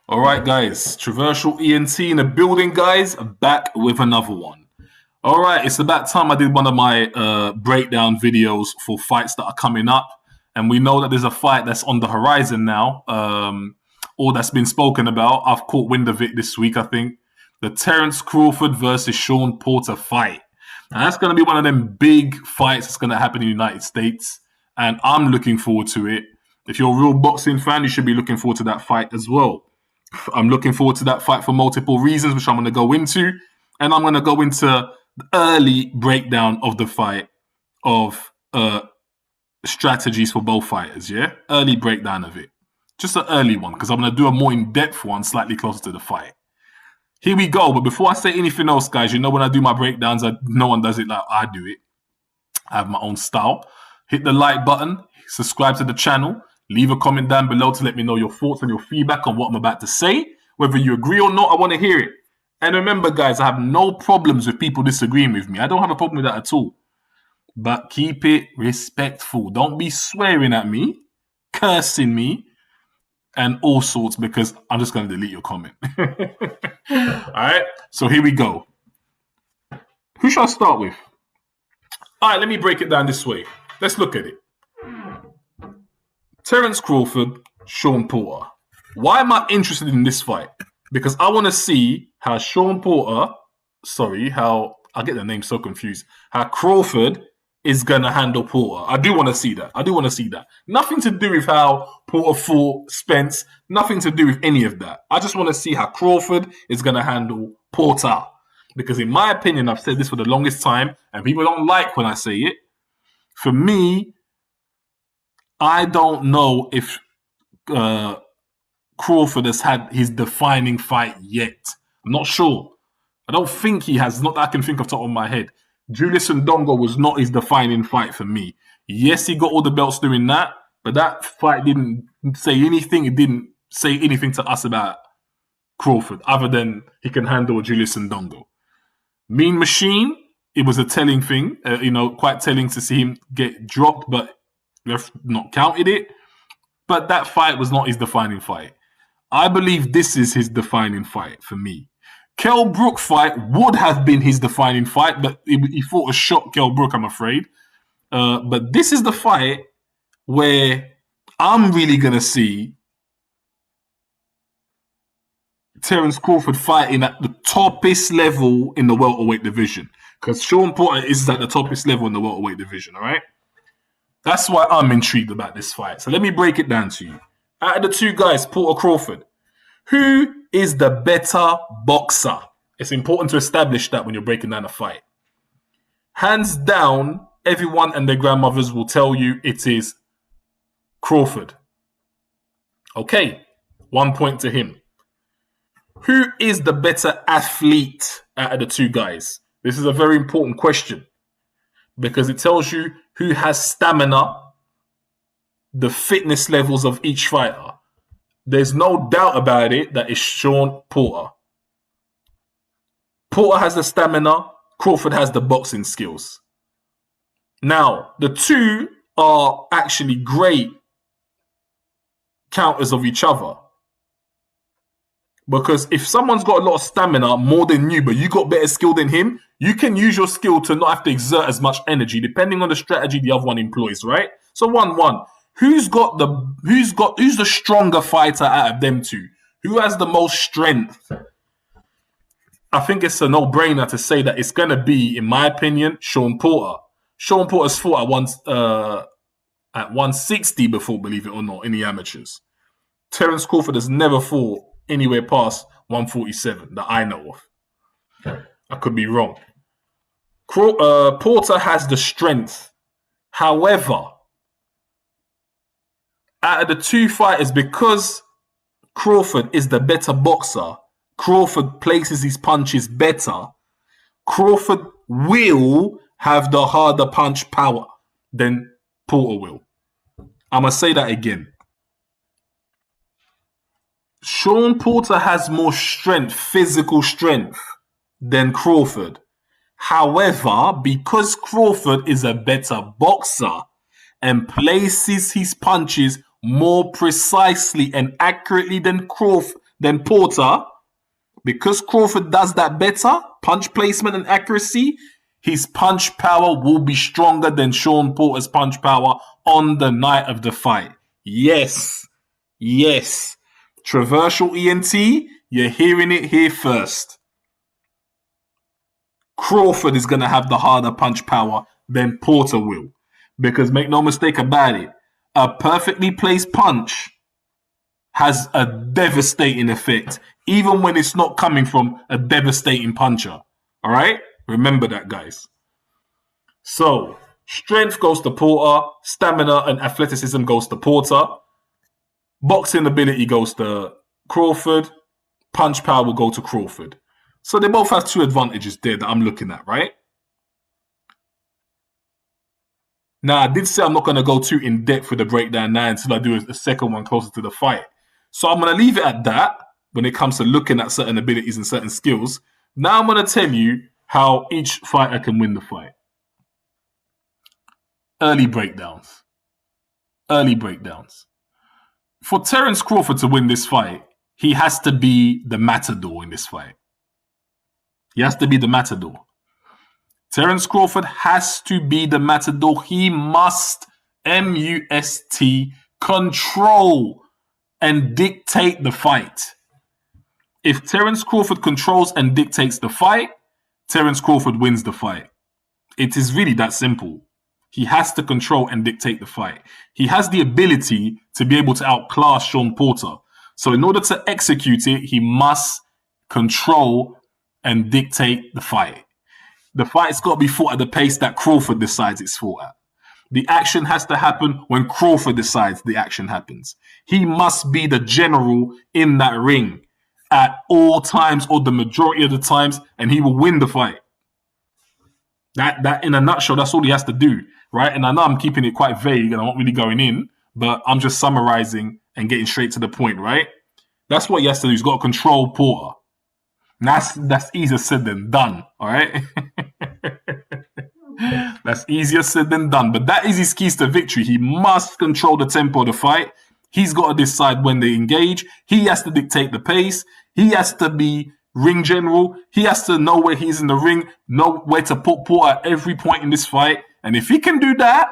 All right, guys. Traversal ENT in the building, guys. Back with another one. All right, it's about time I did one of my breakdown videos for fights that are coming up. And we know that there's a fight that's on the horizon now, or that's been spoken about. I've caught wind of it this week, I think. The Terence Crawford versus Shawn Porter fight. And that's going to be one of them big fights that's going to happen in the United States. And I'm looking forward to it. If you're a real boxing fan, you should be looking forward to that fight as well. I'm looking forward to that fight for multiple reasons, which I'm going to go into. And I'm going to go into the early breakdown of the fight of strategies for both fighters, yeah? Early breakdown of it. Just an early one, because I'm going to do a more in-depth one slightly closer to the fight. Here we go. But before I say anything else, guys, you know when I do my breakdowns, no one does it like I do it. I have my own style. Hit the like button, subscribe to the channel, leave a comment down below to let me know your thoughts and your feedback on what I'm about to say. Whether you agree or not, I want to hear it. And remember, guys, I have no problems with people disagreeing with me. I don't have a problem with that at all. But keep it respectful. Don't be swearing at me, cursing me, and all sorts, because I'm just going to delete your comment. All right, so here we go. Who shall I start with? All right, let me break it down this way. Let's look at it. Terence Crawford, Shawn Porter. Why am I interested in this fight? Because I want to see how I get the name so confused, how Crawford is going to handle Porter. I do want to see that. Nothing to do with how Porter fought Spence. Nothing to do with any of that. I just want to see how Crawford is going to handle Porter. Because in my opinion, I've said this for the longest time, and people don't like when I say it. For me, I don't know if Crawford has had his defining fight yet. I'm not sure. I don't think he has. Not that I can think of top of my head. Julius Ndongo was not his defining fight for me. Yes, he got all the belts doing that, but that fight didn't say anything. It didn't say anything to us about Crawford, other than he can handle Julius Ndongo. Mean Machine, it was a telling thing, quite telling to see him get dropped, but we've not counted it. But that fight was not his defining fight. I believe this is his defining fight for me. Kell Brook fight would have been his defining fight, but he fought a shot Kell Brook, I'm afraid. But this is the fight where I'm really going to see Terence Crawford fighting at the toppest level in the welterweight division. Because Shawn Porter is at the toppest level in the welterweight division, all right? That's why I'm intrigued about this fight. So let me break it down to you. Out of the two guys, Porter Crawford, who is the better boxer? It's important to establish that when you're breaking down a fight. Hands down, everyone and their grandmothers will tell you it is Crawford. Okay, 1 point to him. Who is the better athlete out of the two guys? This is a very important question because it tells you who has stamina, the fitness levels of each fighter. There's no doubt about it that it's Shawn Porter. Porter has the stamina, Crawford has the boxing skills. Now, the two are actually great counters of each other. Because if someone's got a lot of stamina more than you, but you got better skill than him, you can use your skill to not have to exert as much energy, depending on the strategy the other one employs, right? So 1-1. Who's the stronger fighter out of them two? Who has the most strength? I think it's a no-brainer to say that it's going to be, in my opinion, Shawn Porter. Shawn Porter's fought at 160 before, believe it or not, in the amateurs. Terence Crawford has never fought anywhere past 147 that I know of. I could be wrong. Porter has the strength. However, out of the two fighters, because Crawford is the better boxer, Crawford places his punches better, Crawford will have the harder punch power than Porter will. I'm going to say that again. Shawn Porter has more strength, physical strength, than Crawford. However, because Crawford is a better boxer and places his punches more precisely and accurately than Porter, because Crawford does that better, punch placement and accuracy, his punch power will be stronger than Shawn Porter's punch power on the night of the fight. Yes. Traversal ENT, you're hearing it here first. Crawford is going to have the harder punch power than Porter will. Because make no mistake about it, a perfectly placed punch has a devastating effect, even when it's not coming from a devastating puncher. All right? Remember that, guys. So, strength goes to Porter, stamina and athleticism goes to Porter, boxing ability goes to Crawford, punch power will go to Crawford. So they both have two advantages there that I'm looking at, right? Now, I did say I'm not going to go too in-depth with the breakdown now until I do a second one closer to the fight. So I'm going to leave it at that when it comes to looking at certain abilities and certain skills. Now I'm going to tell you how each fighter can win the fight. Early breakdowns. For Terence Crawford to win this fight, he has to be the matador in this fight. Terence Crawford has to be the matador. He must, M-U-S-T, control and dictate the fight. If Terence Crawford controls and dictates the fight, Terence Crawford wins the fight. It is really that simple. He has to control and dictate the fight. He has the ability to be able to outclass Shawn Porter. So in order to execute it, he must control and dictate the fight. The fight's got to be fought at the pace that Crawford decides it's fought at. The action has to happen when Crawford decides the action happens. He must be the general in that ring at all times or the majority of the times, and he will win the fight. That in a nutshell, that's all he has to do, right? And I know I'm keeping it quite vague and I'm not really going in, but I'm just summarizing and getting straight to the point, right? That's what he has to do. He's got to control Porter. That's easier said than done, all right? That's easier said than done, but that is his keys to victory. He must control the tempo of the fight. He's got to decide when they engage. He has to dictate the pace. He has to be ring general. He has to know where he's in the ring, know where to put Porter at every point in this fight. And if he can do that,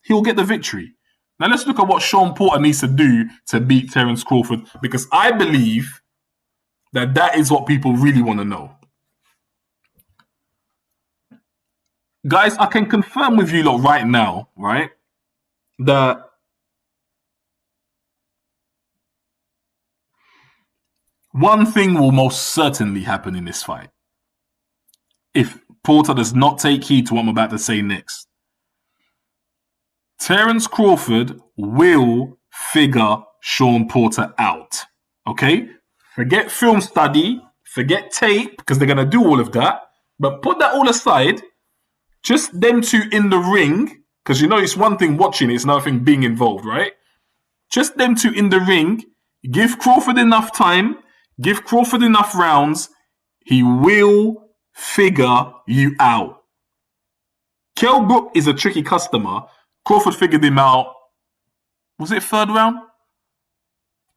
he'll get the victory. Now let's look at what Shawn Porter needs to do to beat Terence Crawford, because I believe that is what people really want to know. Guys, I can confirm with you lot right now, right, that one thing will most certainly happen in this fight. If Porter does not take heed to what I'm about to say next. Terence Crawford will figure Shawn Porter out. Okay? Forget film study, forget tape, because they're going to do all of that. But put that all aside. Just them two in the ring, because you know it's one thing watching it, it's another thing being involved, right? Just them two in the ring. Give Crawford enough time. Give Crawford enough rounds. He will figure you out. Kell Brook is a tricky customer. Crawford figured him out. Was it third round?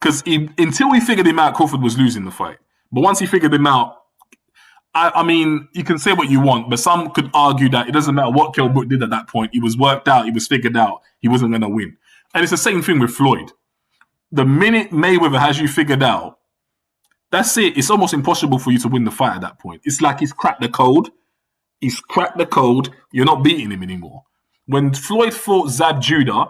Because until he figured him out, Crawford was losing the fight. But once he figured him out, I mean, you can say what you want, but some could argue that it doesn't matter what Kell Brook did at that point. He was worked out. He was figured out. He wasn't going to win. And it's the same thing with Floyd. The minute Mayweather has you figured out, that's it. It's almost impossible for you to win the fight at that point. It's like he's cracked the code. He's cracked the code. You're not beating him anymore. When Floyd fought Zab Judah,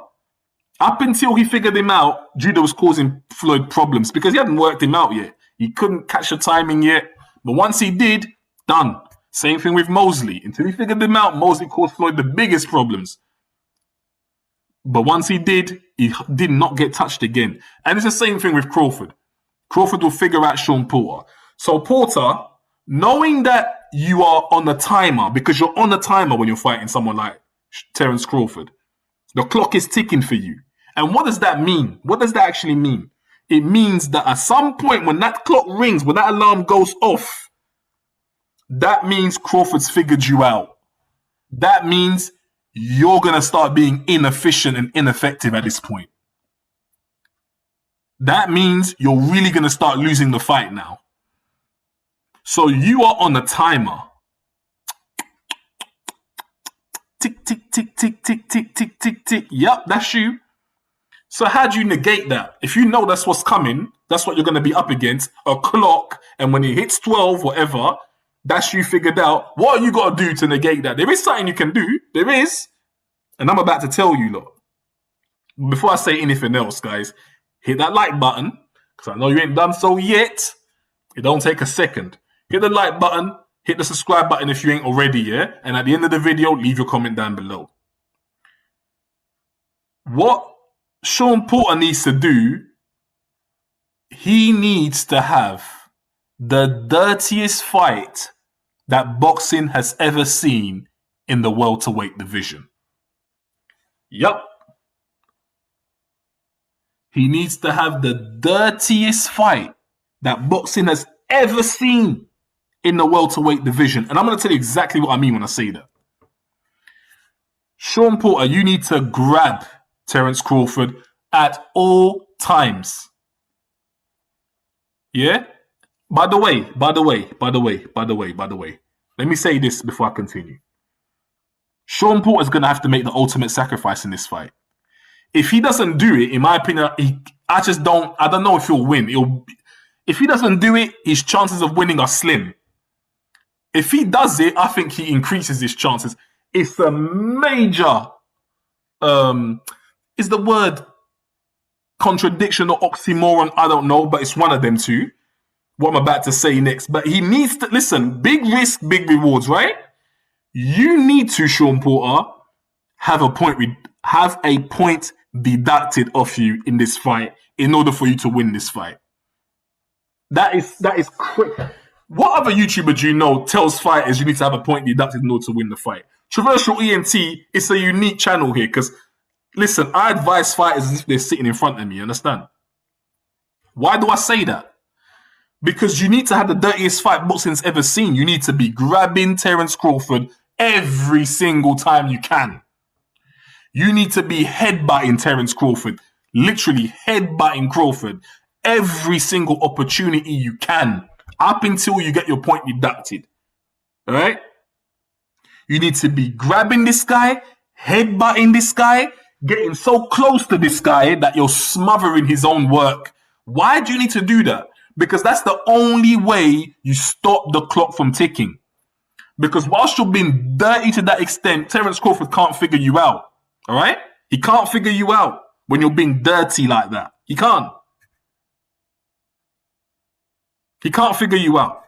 up until he figured him out, Judah was causing Floyd problems because he hadn't worked him out yet. He couldn't catch the timing yet. But once he did, done. Same thing with Mosley. Until he figured him out, Mosley caused Floyd the biggest problems. But once he did not get touched again. And it's the same thing with Crawford. Crawford will figure out Shawn Porter. So Porter, knowing that you are on the timer, because you're on the timer when you're fighting someone like Terence Crawford, the clock is ticking for you. And what does that mean? What does that actually mean? It means that at some point when that clock rings, when that alarm goes off, that means Crawford's figured you out. That means you're going to start being inefficient and ineffective at this point. that means you're really going to start losing the fight now. So you are on a timer. Tick, tick, tick, tick, tick, tick, tick, tick, tick. Yep, that's you. So how do you negate that? If you know that's what's coming, that's what you're going to be up against, a clock, and when it hits 12, whatever, that's you figured out. What are you got to do to negate that? There is something you can do. There is. And I'm about to tell you, look. Before I say anything else, guys, hit that like button, because I know you ain't done so yet. It don't take a second. Hit the like button, hit the subscribe button if you ain't already, yeah? And at the end of the video, leave your comment down below. What Shawn Porter needs to do, he needs to have the dirtiest fight that boxing has ever seen in the welterweight division. Yup. He needs to have the dirtiest fight that boxing has ever seen in the welterweight division. And I'm going to tell you exactly what I mean when I say that. Shawn Porter, you need to grab Terence Crawford at all times. Yeah? By the way, let me say this before I continue. Shawn Porter is going to have to make the ultimate sacrifice in this fight. If he doesn't do it, in my opinion, I don't know if he'll win. If he doesn't do it, his chances of winning are slim. If he does it, I think he increases his chances. It's a major, is the word contradiction or oxymoron? I don't know, but it's one of them two. What I'm about to say next. But he needs to, listen, big risk, big rewards, right? You need to, Shawn Porter, have a point deducted off you in this fight in order for you to win this fight. That is quick. What other YouTuber do you know tells fighters you need to have a point deducted in order to win the fight? Traversal ENT, it's a unique channel here because, listen, I advise fighters as if they're sitting in front of me, you understand? Why do I say that? Because you need to have the dirtiest fight boxing's ever seen. You need to be grabbing Terence Crawford every single time you can. You need to be headbutting Terence Crawford. Literally headbutting Crawford every single opportunity you can up until you get your point deducted. All right? You need to be grabbing this guy, headbutting this guy, getting so close to this guy that you're smothering his own work. Why do you need to do that? Because that's the only way you stop the clock from ticking. Because whilst you're being dirty to that extent, Terence Crawford can't figure you out. All right? He can't figure you out when you're being dirty like that. He can't. He can't figure you out.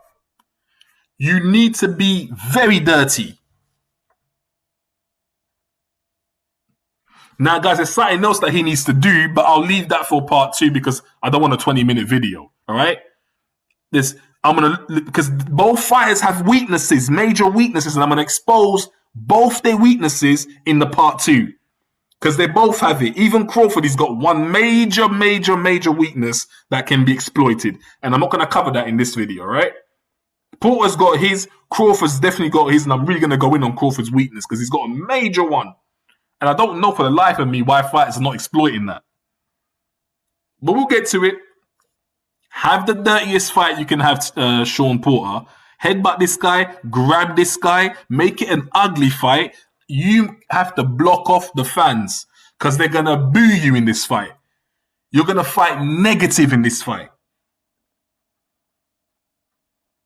You need to be very dirty. Now, guys, there's something else that he needs to do, but I'll leave that for part 2 because I don't want a 20-minute video. All right? Because both fighters have weaknesses, major weaknesses, and I'm going to expose both their weaknesses in the part 2. Because they both have it. Even Crawford, he's got one major weakness that can be exploited. And I'm not going to cover that in this video, all right? Porter's got his, Crawford's definitely got his, and I'm really going to go in on Crawford's weakness because he's got a major one. And I don't know for the life of me why fighters are not exploiting that. But we'll get to it. Have the dirtiest fight you can have, Shawn Porter. Headbutt this guy, grab this guy, make it an ugly fight. You have to block off the fans because they're going to boo you in this fight. You're going to fight negative in this fight.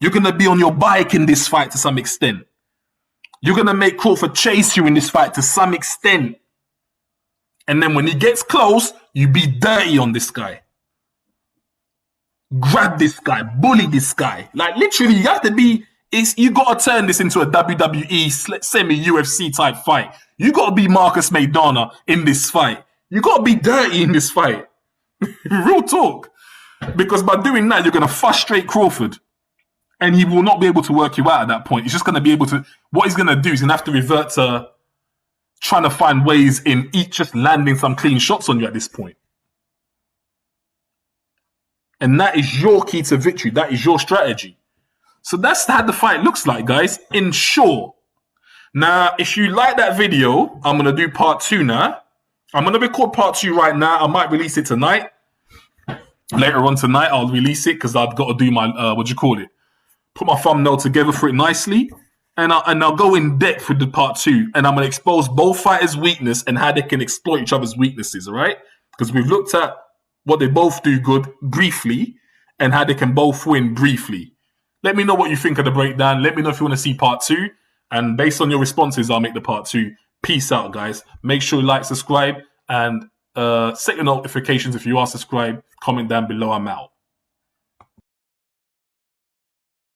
You're going to be on your bike in this fight to some extent. You're going to make Crawford chase you in this fight to some extent. And then when he gets close, you be dirty on this guy. Grab this guy, bully this guy. Like literally, you have to be... you got to turn this into a WWE semi-UFC type fight. You got to be Marcus Maidana in this fight. You got to be dirty in this fight. Real talk. Because by doing that, you're going to frustrate Crawford. And he will not be able to work you out at that point. He's just going to be able to... What he's going to do is going to have to revert to trying to find ways in each just landing some clean shots on you at this point. And that is your key to victory. That is your strategy. So that's how the fight looks like, guys, in short. Now, if you like that video, I'm going to do part 2 now. I'm going to record part 2 right now. I might release it tonight. Later on tonight, I'll release it because I've got to do my put my thumbnail together for it nicely, and I'll go in depth with the part 2, and I'm gonna expose both fighters' weakness and how they can exploit each other's weaknesses. All right, because we've looked at what they both do good briefly and how they can both win briefly. Let me know what you think of the breakdown. Let me know if you want to see part 2, and based on your responses, I'll make the part 2. Peace out, guys. Make sure you like, subscribe, and set your notifications if you are subscribed. Comment down below. I'm out.